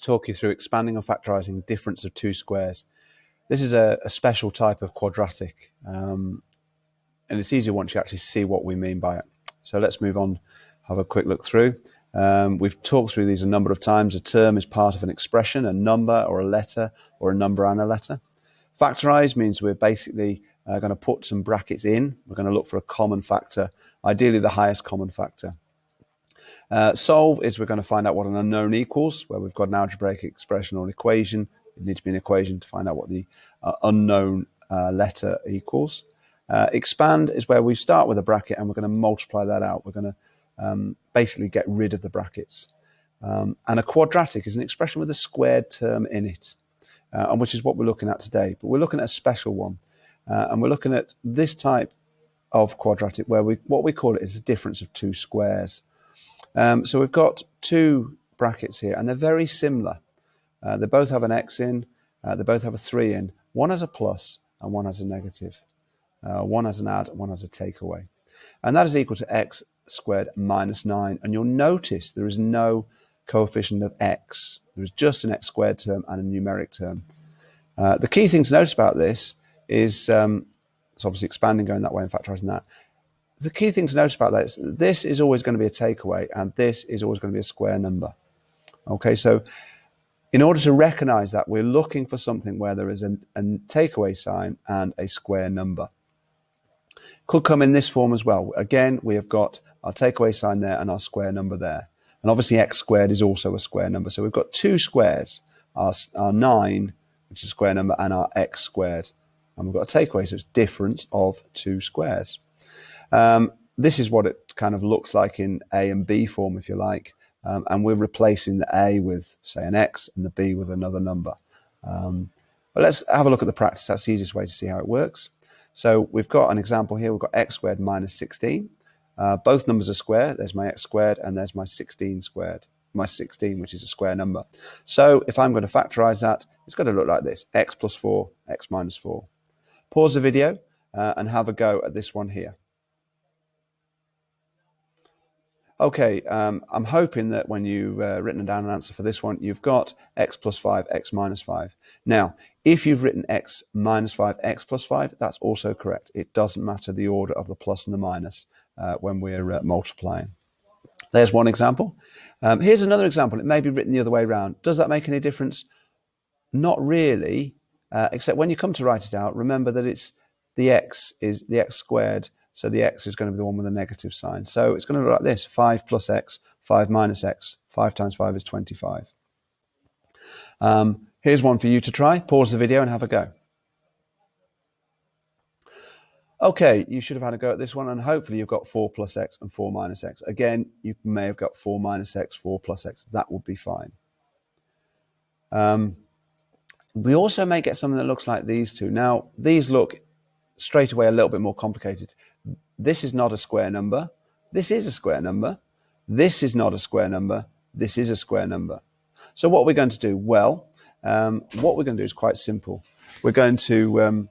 talk you through expanding or factorising difference of two squares. This is a special type of quadratic, and it's easier once you actually see what we mean by it. So let's move on, have a quick look through. We've talked through these a number of times. A term is part of an expression, a number or a letter, or a number and a letter. Factorise means we're basically going to put some brackets in. We're going to look for a common factor, ideally the highest common factor. Solve is we're going to find out what an unknown equals, where we've got an algebraic expression or an equation. It needs to be an equation to find out what the unknown letter equals. Expand is where we start with a bracket and we're going to multiply that out. We're going to basically get rid of the brackets. And a quadratic is an expression with a squared term in it, and which is what we're looking at today. But we're looking at a special one, and we're looking at this type of quadratic where what we call it is a difference of two squares. So we've got two brackets here, and they're very similar. They both have an x in, they both have a 3 in. One has a plus and one has a negative. One has an add, one has a takeaway. And that is equal to x squared minus 9. And you'll notice there is no coefficient of x. There is just an x squared term and a numeric term. The key thing to notice about this is, it's obviously expanding, going that way and factorising that. The key thing to notice about that is this is always going to be a takeaway and this is always going to be a square number. Okay, so in order to recognize that, we're looking for something where there is a takeaway sign and a square number. Could come in this form as well. Again, we have got our takeaway sign there and our square number there. And obviously x squared is also a square number. So we've got two squares, our 9, which is a square number, and our x squared. And we've got a takeaway, so it's difference of two squares. This is what it kind of looks like in A and B form, if you like. And we're replacing the A with, say, an X and the B with another number. But let's have a look at the practice. That's the easiest way to see how it works. So we've got an example here. We've got x squared minus 16. Both numbers are square. There's my x squared and there's my 16 squared. My 16, which is a square number. So if I'm going to factorise that, it's going to look like this. X plus 4, x minus 4. Pause the video and have a go at this one here. Okay, I'm hoping that when you've written down an answer for this one, you've got x plus 5, x minus 5. Now, if you've written x minus 5, x plus 5, that's also correct. It doesn't matter the order of the plus and the minus when we're multiplying. There's one example. Here's another example. It may be written the other way around. Does that make any difference? Not really, except when you come to write it out, remember that it's the x is the x squared. So the x is going to be the one with a negative sign. So it's going to look like this: 5 plus x, 5 minus x. 5 times 5 is 25. Here's one for you to try. Pause the video and have a go. Okay, you should have had a go at this one, and hopefully you've got 4 plus x and 4 minus x. Again, you may have got 4 minus x, 4 plus x. That would be fine. We also may get something that looks like these two. Now, these look straight away a little bit more complicated. This is not a square number. This is a square number. This is not a square number. This is a square number. So what we're going to do? Well, what we're going to do is quite simple. We're going to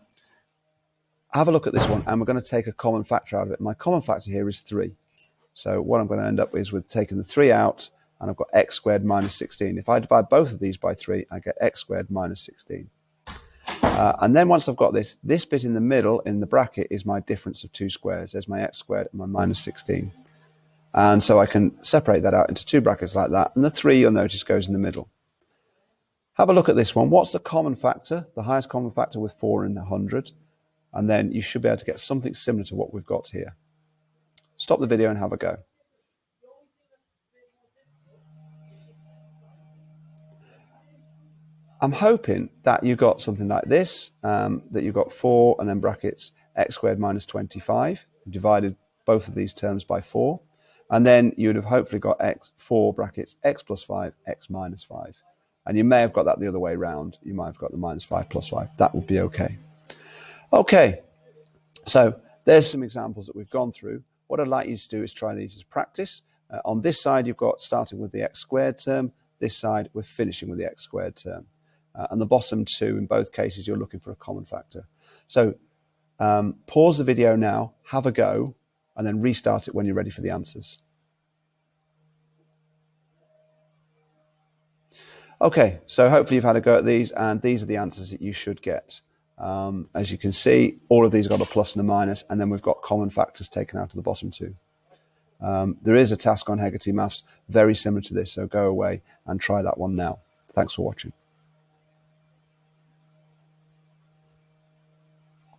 have a look at this one, and we're going to take a common factor out of it. My common factor here is 3. So what I'm going to end up with taking the 3 out, and I've got x squared minus 16. If I divide both of these by 3, I get x squared minus 16. And then once I've got this bit in the middle, in the bracket, is my difference of two squares. There's my x squared and my minus 16. And so I can separate that out into two brackets like that. And the 3, you'll notice, goes in the middle. Have a look at this one. What's the common factor? The highest common factor with 4 in 100. And then you should be able to get something similar to what we've got here. Stop the video and have a go. I'm hoping that you got something like this, that you've got 4 and then brackets x squared minus 25. You divided both of these terms by 4. And then you would have hopefully got 4 brackets x plus 5, x minus 5. And you may have got that the other way around. You might have got the minus 5 plus 5. That would be okay. Okay, so there's some examples that we've gone through. What I'd like you to do is try these as practice. On this side, you've got starting with the x squared term. This side, we're finishing with the x squared term. And the bottom two, in both cases, you're looking for a common factor. So pause the video now, have a go, and then restart it when you're ready for the answers. Okay, so hopefully you've had a go at these, and these are the answers that you should get. As you can see, all of these got a plus and a minus, and then we've got common factors taken out of the bottom two. There is a task on Hegarty Maths very similar to this, so go away and try that one now. Thanks for watching.